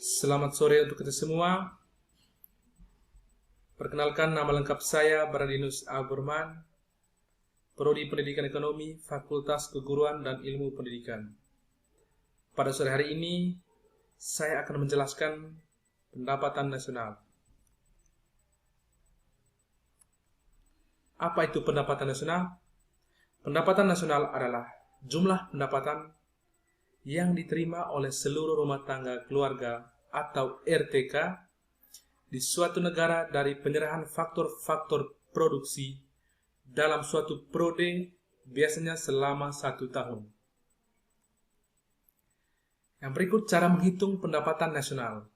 Selamat sore untuk kita semua. Perkenalkan, nama lengkap saya Baradinus Aburman, Prodi Pendidikan Ekonomi, Fakultas Keguruan dan Ilmu Pendidikan. Pada sore hari ini, saya akan menjelaskan pendapatan nasional. Apa itu pendapatan nasional? Pendapatan nasional adalah jumlah pendapatan yang diterima oleh seluruh rumah tangga keluarga atau RTK di suatu negara dari penyerahan faktor-faktor produksi dalam suatu periode, biasanya selama 1 tahun. Yang berikut cara menghitung pendapatan nasional.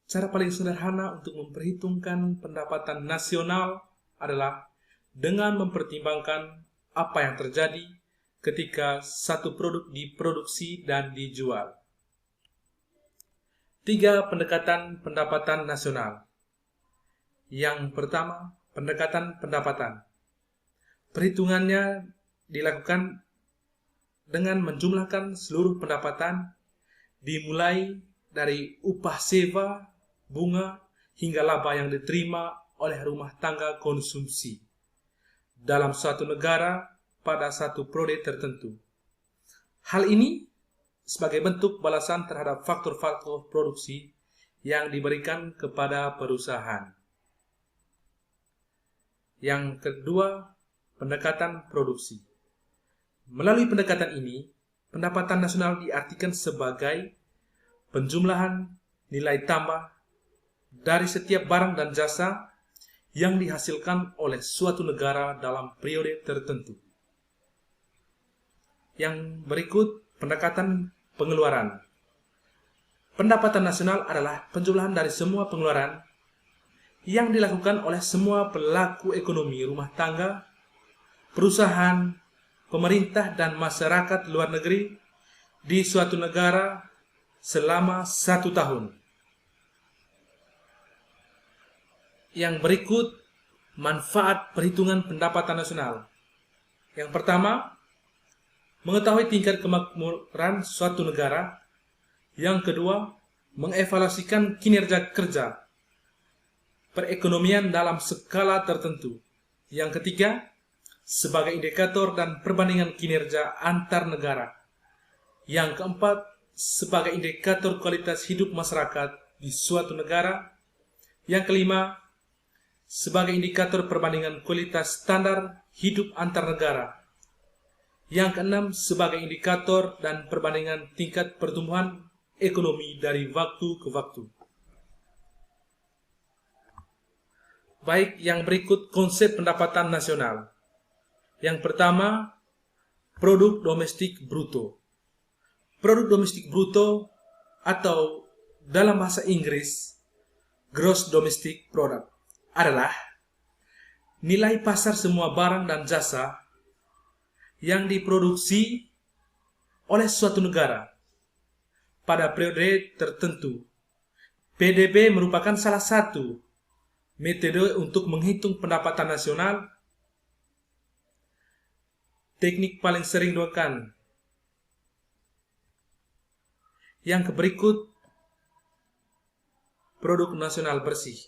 Cara paling sederhana untuk memperhitungkan pendapatan nasional adalah dengan mempertimbangkan apa yang terjadi ketika satu produk diproduksi dan dijual. 3 pendekatan pendapatan nasional. Yang pertama, pendekatan pendapatan. Perhitungannya dilakukan dengan menjumlahkan seluruh pendapatan dimulai dari upah sewa, bunga, hingga laba yang diterima oleh rumah tangga konsumsi dalam suatu negara pada satu periode tertentu. Hal ini sebagai bentuk balasan terhadap faktor-faktor produksi yang diberikan kepada perusahaan. Yang kedua, pendekatan produksi. Melalui pendekatan ini, pendapatan nasional diartikan sebagai penjumlahan nilai tambah dari setiap barang dan jasa yang dihasilkan oleh suatu negara dalam periode tertentu. Yang berikut, pendekatan pengeluaran. Pendapatan nasional adalah penjumlahan dari semua pengeluaran yang dilakukan oleh semua pelaku ekonomi rumah tangga, perusahaan, pemerintah, dan masyarakat luar negeri di suatu negara selama 1 tahun. Yang berikut, manfaat perhitungan pendapatan nasional. Yang pertama, mengetahui tingkat kemakmuran suatu negara. Yang kedua, mengevaluasikan kinerja kerja perekonomian dalam skala tertentu. Yang ketiga, sebagai indikator dan perbandingan kinerja antar negara. Yang keempat, sebagai indikator kualitas hidup masyarakat di suatu negara. Yang kelima, sebagai indikator perbandingan kualitas standar hidup antar negara. Yang keenam, sebagai indikator dan perbandingan tingkat pertumbuhan ekonomi dari waktu ke waktu. Baik, yang berikut konsep pendapatan nasional. Yang pertama, produk domestik bruto. Produk domestik bruto atau dalam bahasa Inggris gross domestic product adalah nilai pasar semua barang dan jasa yang diproduksi oleh suatu negara pada periode tertentu. PDB merupakan salah satu metode untuk menghitung pendapatan nasional. Teknik paling sering digunakan. Yang berikut, produk nasional bersih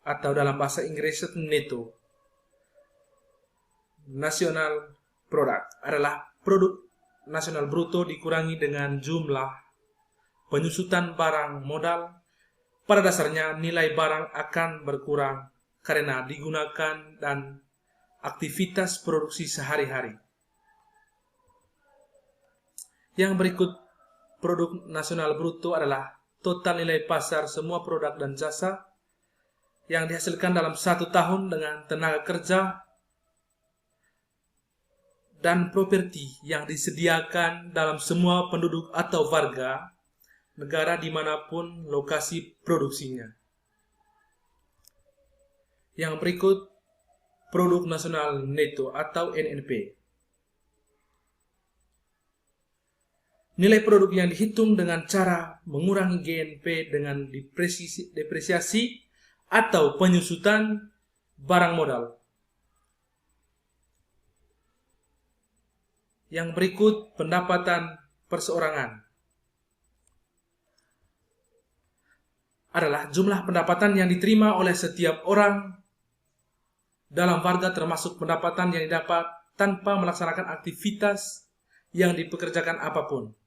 atau dalam bahasa Inggris neto. National product adalah produk nasional bruto dikurangi dengan jumlah penyusutan barang modal. Pada dasarnya nilai barang akan berkurang karena digunakan dan aktivitas produksi sehari-hari. Yang berikut, produk nasional bruto adalah total nilai pasar semua produk dan jasa yang dihasilkan dalam 1 tahun dengan tenaga kerja dan properti yang disediakan dalam semua penduduk atau warga negara dimanapun lokasi produksinya. Yang berikut, produk nasional neto atau NNP. Nilai produk yang dihitung dengan cara mengurangi GNP dengan depresiasi atau penyusutan barang modal. Yang berikut, pendapatan perseorangan. adalah jumlah pendapatan yang diterima oleh setiap orang dalam warga, termasuk pendapatan yang didapat tanpa melaksanakan aktivitas yang dipekerjakan apapun.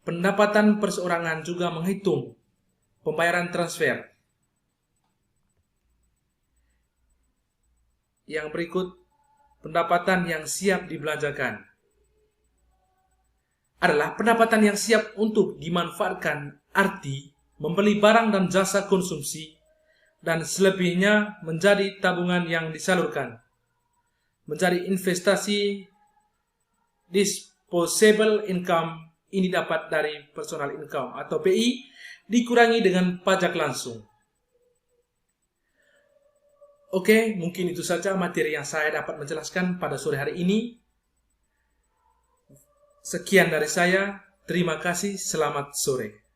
Pendapatan perseorangan juga menghitung pembayaran transfer. Yang berikut, pendapatan yang siap dibelanjakan adalah pendapatan yang siap untuk dimanfaatkan, arti membeli barang dan jasa konsumsi, dan selebihnya menjadi tabungan yang disalurkan. Menjadi investasi. Disposable income ini dapat dari personal income atau PI, dikurangi dengan pajak langsung. Oke, mungkin itu saja materi yang saya dapat menjelaskan pada sore hari ini. Sekian dari saya. Terima kasih. Selamat sore.